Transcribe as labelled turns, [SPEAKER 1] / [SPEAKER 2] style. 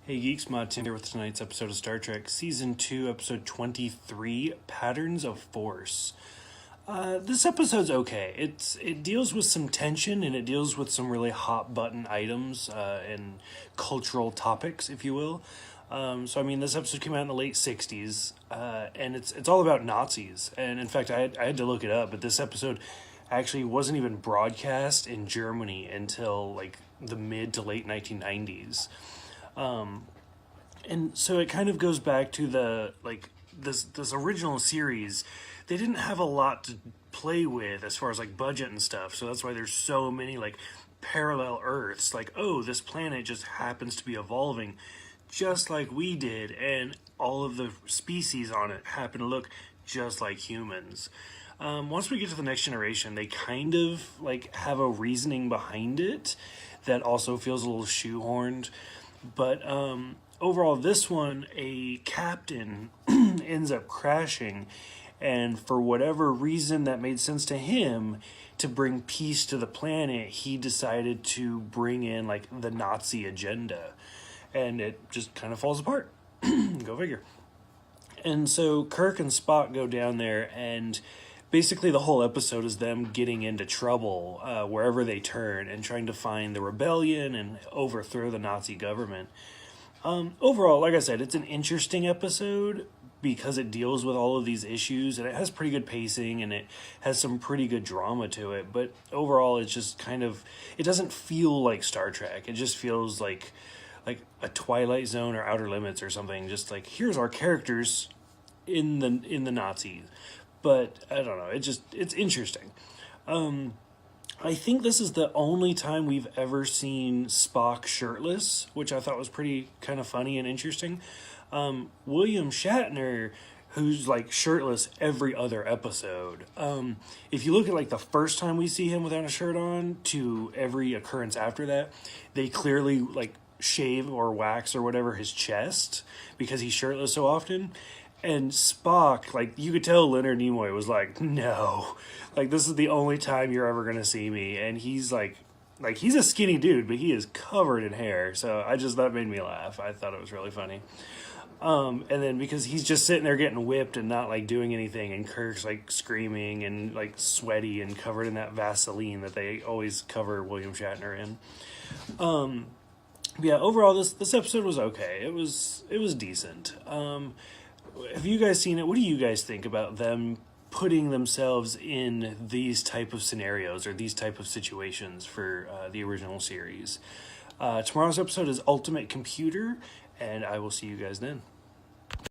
[SPEAKER 1] Hey Geeks, Mod Tim here with tonight's episode of Star Trek Season 2, Episode 23, Patterns of Force. This episode's okay. It deals with some tension and it deals with some really hot button items and cultural topics, if you will. This episode came out in the late 60s, and it's all about Nazis. And in fact, I had to look it up, but this episode actually wasn't even broadcast in Germany until like the mid to late 1990s. And so it kind of goes back to this original series. They didn't have a lot to play with as far as like budget and stuff, so that's why there's so many like parallel Earths. Like, oh, this planet just happens to be evolving just like we did, and all of the species on it happen to look just like humans. Once we get to the next generation, they kind of like have a reasoning behind it that also feels a little shoehorned. But overall, this one, a captain ends up crashing, and for whatever reason that made sense to him, to bring peace to the planet, he decided to bring in like the Nazi agenda, and it just kind of falls apart. Go figure. And so Kirk and Spock go down there, and basically the whole episode is them getting into trouble wherever they turn and trying to find the rebellion and overthrow the Nazi government. Overall, like I said, it's an interesting episode because it deals with all of these issues, and it has pretty good pacing and it has some pretty good drama to it. But overall, it's just kind of, it doesn't feel like Star Trek. It just feels like a Twilight Zone or Outer Limits or something. Just like, here's our characters in the Nazis. But I don't know. It's interesting. I think this is the only time we've ever seen Spock shirtless, which I thought was pretty kind of funny and interesting. William Shatner, who's like shirtless every other episode. If you look at like the first time we see him without a shirt on to every occurrence after that, they clearly like shave or wax or whatever his chest because he's shirtless so often. And Spock, like, you could tell Leonard Nimoy was like, no, like, this is the only time you're ever going to see me. And he's like, he's a skinny dude, but he is covered in hair. So that made me laugh. I thought it was really funny. And then because he's just sitting there getting whipped and not, like, doing anything. And Kirk's, like, screaming and, like, sweaty and covered in that Vaseline that they always cover William Shatner in. Yeah, overall, this episode was okay. It was decent. Have you guys seen it? What do you guys think about them putting themselves in these type of scenarios or these type of situations for the original series? Tomorrow's episode is Ultimate Computer, and I will see you guys then.